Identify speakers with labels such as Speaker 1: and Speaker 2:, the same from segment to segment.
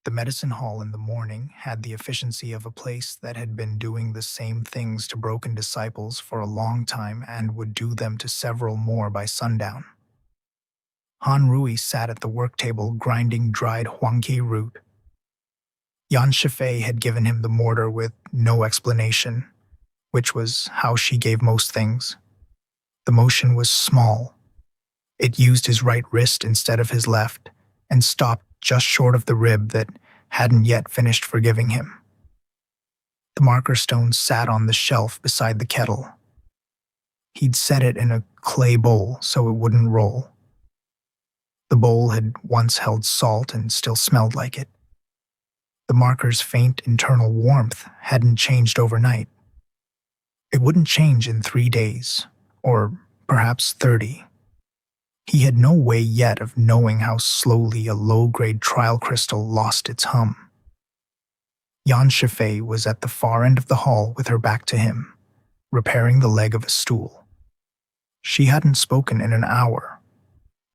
Speaker 1: The medicine hall in the morning had the efficiency of a place that had been doing the same things to broken disciples for a long time and would do them to several more by sundown. Han Rui sat at the work table grinding dried huangqi root. Xianxia had given him the mortar with no explanation, which was how she gave most things. The motion was small. It used his right wrist instead of his left and stopped just short of the rib that hadn't yet finished forgiving him. The marker stone sat on the shelf beside the kettle. He'd set it in a clay bowl so it wouldn't roll. The bowl had once held salt and still smelled like it. The marker's faint internal warmth hadn't changed overnight. It wouldn't change in 3 days, or perhaps 30. He had no way yet of knowing how slowly a low-grade trial crystal lost its hum. Xianxia was at the far end of the hall with her back to him, repairing the leg of a stool. She hadn't spoken in an hour.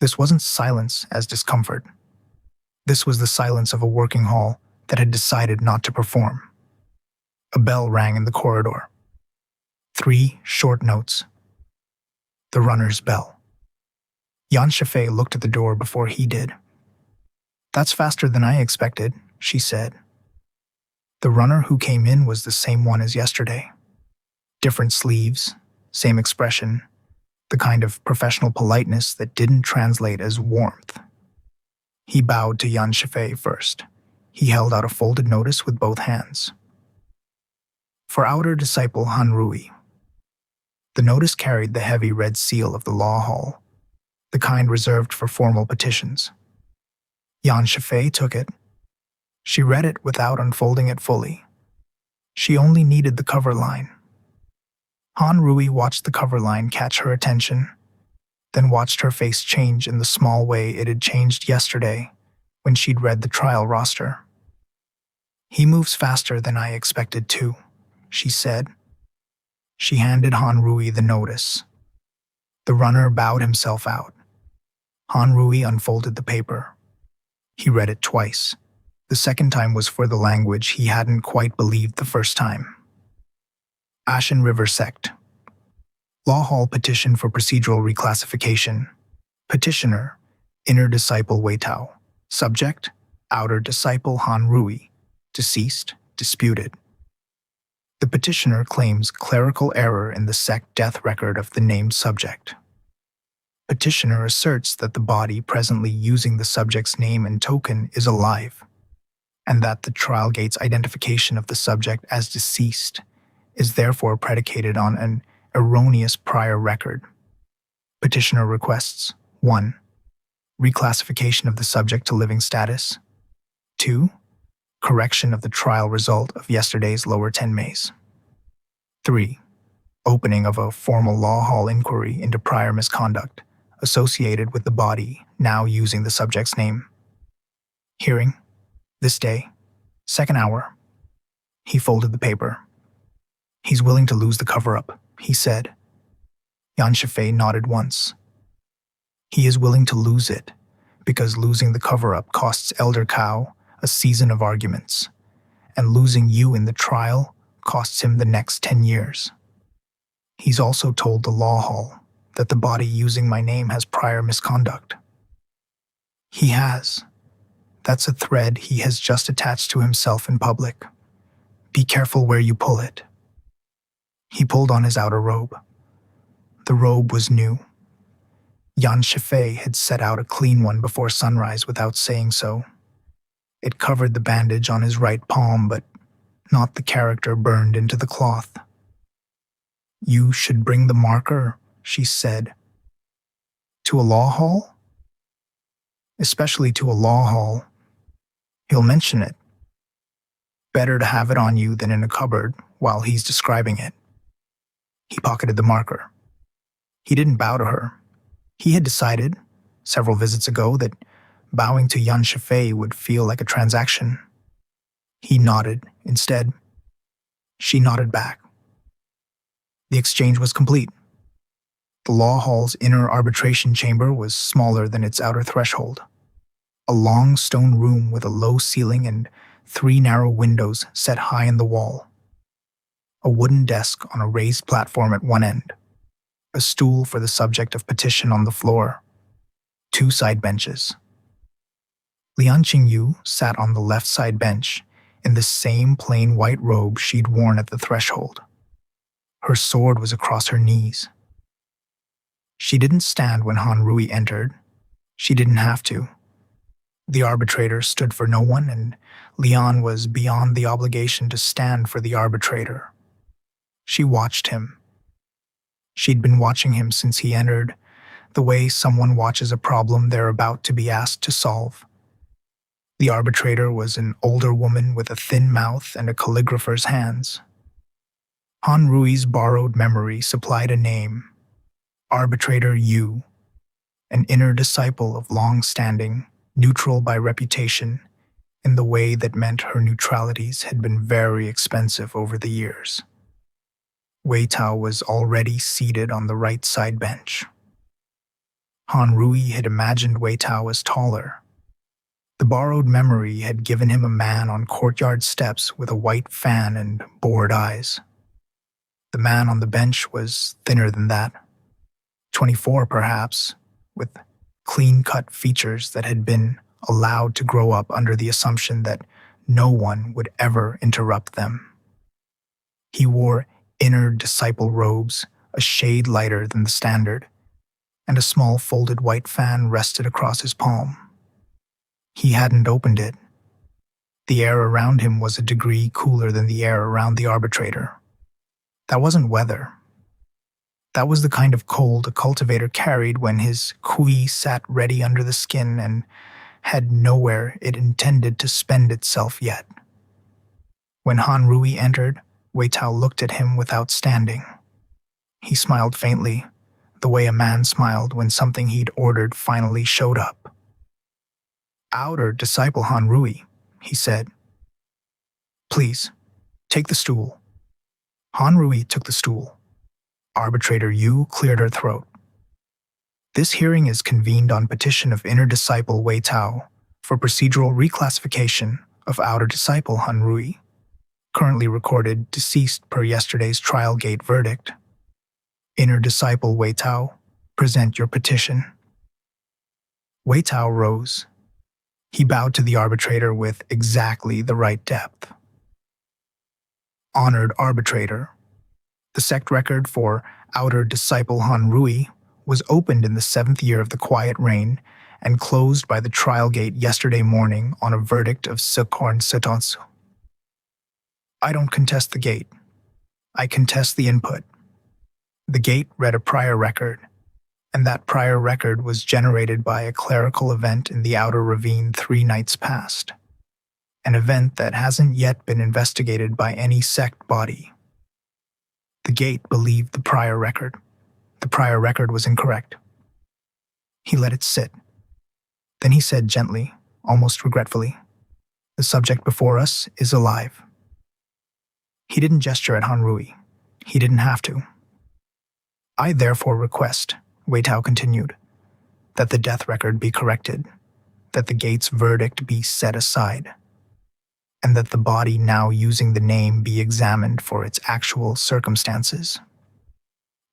Speaker 1: This wasn't silence as discomfort. This was the silence of a working hall that had decided not to perform. A bell rang in the corridor. 3 short notes. The runner's bell. Xianxia looked at the door before he did. "That's faster than I expected," she said. The runner who came in was the same one as yesterday. Different sleeves, same expression, the kind of professional politeness that didn't translate as warmth. He bowed to Xianxia first. He held out a folded notice with both hands. For outer disciple Han Rui. The notice carried the heavy red seal of the law hall, the kind reserved for formal petitions. Xianxia took it. She read it without unfolding it fully. She only needed the cover line. Han Rui watched the cover line catch her attention, then watched her face change in the small way it had changed yesterday when she'd read the trial roster. "He moves faster than I expected to," she said. She handed Han Rui the notice. The runner bowed himself out. Han Rui unfolded the paper. He read it twice. The second time was for the language he hadn't quite believed the first time. Ashen River Sect. Law Hall Petition for Procedural Reclassification. Petitioner, Inner Disciple Wei Tao. Subject, Outer Disciple Han Rui. Deceased, disputed. The petitioner claims clerical error in the sect death record of the named subject. Petitioner asserts that the body presently using the subject's name and token is alive, and that the trial gate's identification of the subject as deceased is therefore predicated on an erroneous prior record. Petitioner requests 1. Reclassification of the subject to living status. 2. Correction of the trial result of yesterday's lower 10 Mays. 3. Opening of a formal law hall inquiry into prior misconduct associated with the body now using the subject's name. Hearing. This day. Second hour. He folded the paper. "He's willing to lose the cover-up," he said. Xianxia nodded once. "He is willing to lose it, because losing the cover-up costs Elder Cow a season of arguments, and losing you in the trial costs him the next 10 years. He's also told the law hall that the body using my name has prior misconduct. He has. That's a thread he has just attached to himself in public. Be careful where you pull it." He pulled on his outer robe. The robe was new. Xianxia had set out a clean one before sunrise without saying so. It covered the bandage on his right palm, but not the character burned into the cloth. "You should bring the marker," she said. "To a law hall?" "Especially to a law hall. He'll mention it. Better to have it on you than in a cupboard while he's describing it." He pocketed the marker. He didn't bow to her. He had decided, several visits ago, that bowing to Xianxia would feel like a transaction. He nodded instead. She nodded back. The exchange was complete. The law hall's inner arbitration chamber was smaller than its outer threshold. A long stone room with a low ceiling and 3 narrow windows set high in the wall. A wooden desk on a raised platform at one end. A stool for the subject of petition on the floor. 2 side benches. Lian Qingyu sat on the left side bench in the same plain white robe she'd worn at the threshold. Her sword was across her knees. She didn't stand when Han Rui entered. She didn't have to. The arbitrator stood for no one, and Lian was beyond the obligation to stand for the arbitrator. She watched him. She'd been watching him since he entered, the way someone watches a problem they're about to be asked to solve. The arbitrator was an older woman with a thin mouth and a calligrapher's hands. Han Rui's borrowed memory supplied a name, Arbitrator Yu, an inner disciple of long-standing, neutral by reputation, in the way that meant her neutralities had been very expensive over the years. Wei Tao was already seated on the right side bench. Han Rui had imagined Wei Tao as taller. The borrowed memory had given him a man on courtyard steps with a white fan and bored eyes. The man on the bench was thinner than that, 24 perhaps, with clean-cut features that had been allowed to grow up under the assumption that no one would ever interrupt them. He wore inner disciple robes, a shade lighter than the standard, and a small folded white fan rested across his palm. He hadn't opened it. The air around him was a degree cooler than the air around the arbitrator. That wasn't weather. That was the kind of cold a cultivator carried when his kui sat ready under the skin and had nowhere it intended to spend itself yet. When Han Rui entered, Wei Tao looked at him without standing. He smiled faintly, the way a man smiled when something he'd ordered finally showed up. "Outer disciple Han Rui," he said. "Please, take the stool." Han Rui took the stool. Arbitrator Yu cleared her throat. "This hearing is convened on petition of inner disciple Wei Tao for procedural reclassification of outer disciple Han Rui, currently recorded deceased per yesterday's trial gate verdict. Inner disciple Wei Tao, present your petition." Wei Tao rose. He bowed to the arbitrator with exactly the right depth. "Honored arbitrator, the sect record for outer disciple Han Rui was opened in the 7th year of the quiet reign and closed by the trial gate yesterday morning on a verdict of Sekorn Setonsu. I don't contest the gate. I contest the input. The gate read a prior record, and that prior record was generated by a clerical event in the outer ravine 3 nights past, an event that hasn't yet been investigated by any sect body. The gate believed the prior record. The prior record was incorrect. He let it sit. Then he said gently, almost regretfully, "The subject before us is alive." He didn't gesture at Han Rui. He didn't have to. "I therefore request," Wei Tao continued, "that the death record be corrected, that the gate's verdict be set aside, and that the body now using the name be examined for its actual circumstances.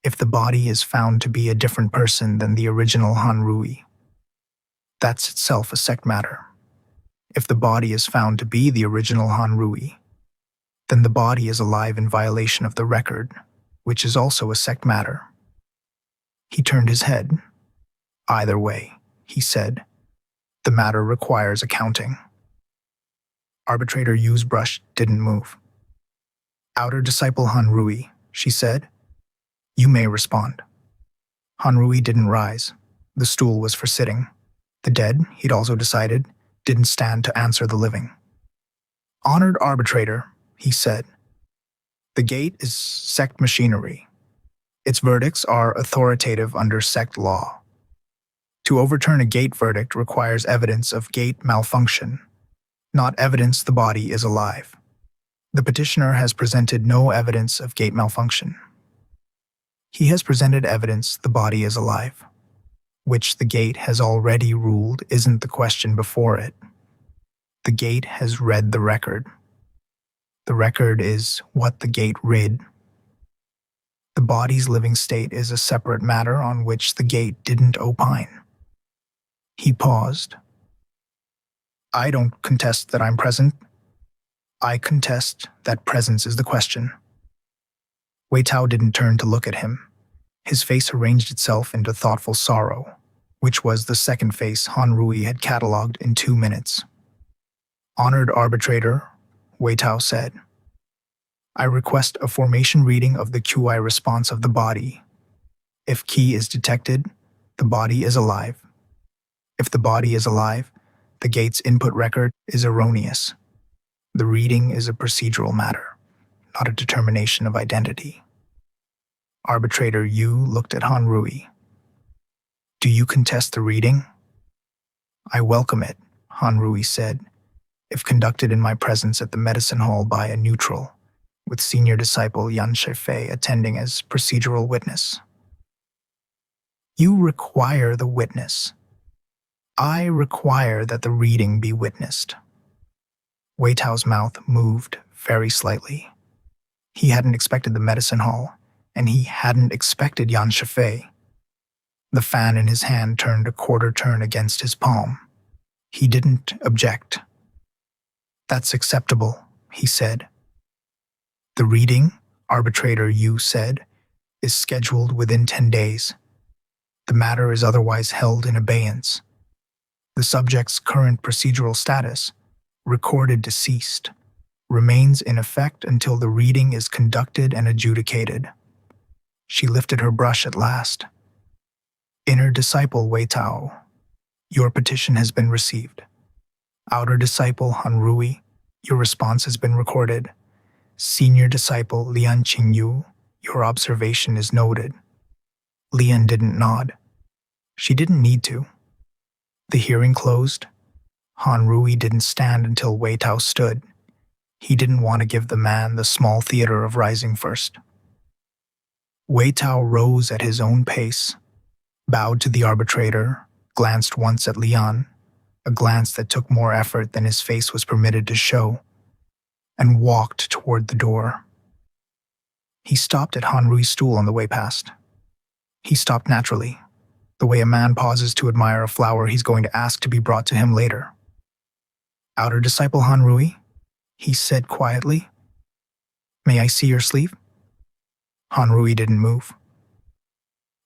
Speaker 1: If the body is found to be a different person than the original Han Rui, that's itself a sect matter. If the body is found to be the original Han Rui, then the body is alive in violation of the record, which is also a sect matter." He turned his head. "Either way," he said, "the matter requires accounting." Arbitrator Yu's brush didn't move. "Outer disciple Han Rui," she said, "you may respond." Han Rui didn't rise. The stool was for sitting. The dead, he'd also decided, didn't stand to answer the living. "Honored arbitrator," he said, "the gate is sect machinery. Its verdicts are authoritative under sect law. To overturn a gate verdict requires evidence of gate malfunction, not evidence the body is alive. The petitioner has presented no evidence of gate malfunction. He has presented evidence the body is alive." which the gate has already ruled isn't the question before it. The gate has read the record. The record is what the gate read. The body's living state is a separate matter on which the gate didn't opine. He paused. I don't contest that I'm present. I contest that presence is the question. Wei Tao didn't turn to look at him. His face arranged itself into thoughtful sorrow, which was the second face Han Rui had catalogued in 2 minutes. Honored arbitrator, Wei Tao said, I request a formation reading of the QI response of the body. If Qi is detected, the body is alive. If the body is alive, the gate's input record is erroneous. The reading is a procedural matter, not a determination of identity. Arbitrator Yu looked at Han Rui. Do you contest the reading? I welcome it, Han Rui said, if conducted in my presence at the medicine hall by a neutral, with senior disciple Xianxia attending as procedural witness. You require the witness. I require that the reading be witnessed. Wei Tao's mouth moved very slightly. He hadn't expected the medicine hall, and he hadn't expected Xianxia. The fan in his hand turned a quarter turn against his palm. He didn't object. That's acceptable, he said. The reading, arbitrator Yu said, is scheduled within 10 days. The matter is otherwise held in abeyance. The subject's current procedural status, recorded deceased, remains in effect until the reading is conducted and adjudicated. She lifted her brush at last. Inner Disciple Wei Tao, your petition has been received. Outer Disciple Han Rui, your response has been recorded. Senior Disciple Lian Qingyu, your observation is noted. Lian didn't nod. She didn't need to. The hearing closed. Han Rui didn't stand until Wei Tao stood. He didn't want to give the man the small theater of rising first. Wei Tao rose at his own pace, bowed to the arbitrator, glanced once at Lian, a glance that took more effort than his face was permitted to show, and walked toward the door. He stopped at Han Rui's stool on the way past. He stopped naturally, the way a man pauses to admire a flower he's going to ask to be brought to him later. Outer Disciple Han Rui, he said quietly. May I see your sleeve? Han Rui didn't move.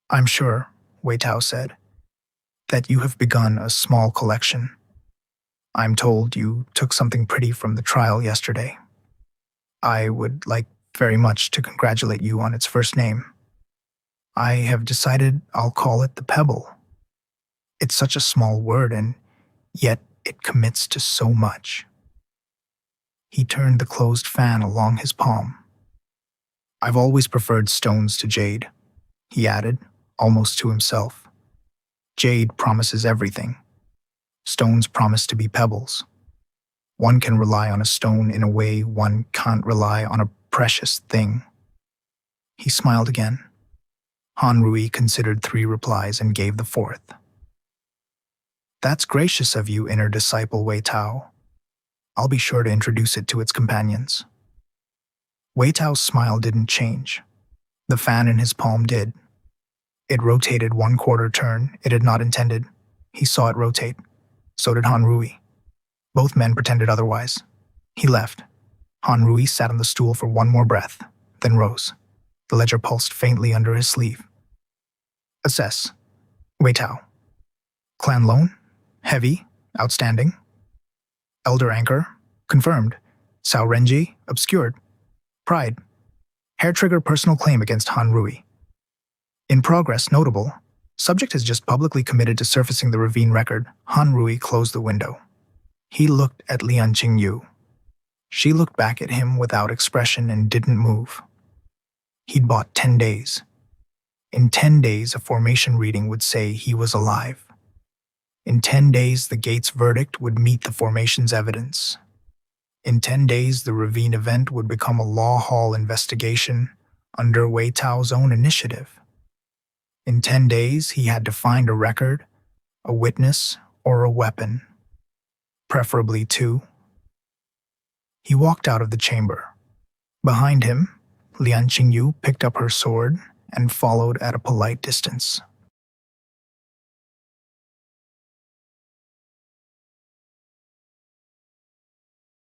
Speaker 1: I'm sure, Wei Tao said, that you have begun a small collection. I'm told you took something pretty from the trial yesterday. I would like very much to congratulate you on its first name. I have decided I'll call it the Pebble. It's such a small word, and yet it commits to so much. He turned the closed fan along his palm. I've always preferred stones to jade, he added, almost to himself. Jade promises everything. Stones promise to be pebbles. One can rely on a stone in a way one can't rely on a precious thing. He smiled again. Han Rui considered 3 replies and gave the 4th. That's gracious of you, Inner Disciple Wei Tao. I'll be sure to introduce it to its companions. Wei Tao's smile didn't change. The fan in his palm did. It rotated 1/4 turn it had not intended. He saw it rotate. So did Han Rui. Both men pretended otherwise. He left. Han Rui sat on the stool for 1 more breath, then rose. The ledger pulsed faintly under his sleeve. Assess. Wei Tao. Clan loan? Heavy? Outstanding? Elder anchor? Confirmed. Sao Renji? Obscured. Pride. Hair trigger personal claim against Han Rui. In progress, notable. Subject has just publicly committed to surfacing the ravine record. Han Rui closed the window. He looked at Lian Qingyu. She looked back at him without expression and didn't move. He'd bought 10 days. In 10 days, a formation reading would say he was alive. In 10 days, the gate's verdict would meet the formation's evidence. In 10 days, the ravine event would become a law hall investigation under Wei Tao's own initiative. In 10 days, he had to find a record, a witness, or a weapon, preferably two. He walked out of the chamber. Behind him, Lian Qingyu picked up her sword and followed at a polite distance.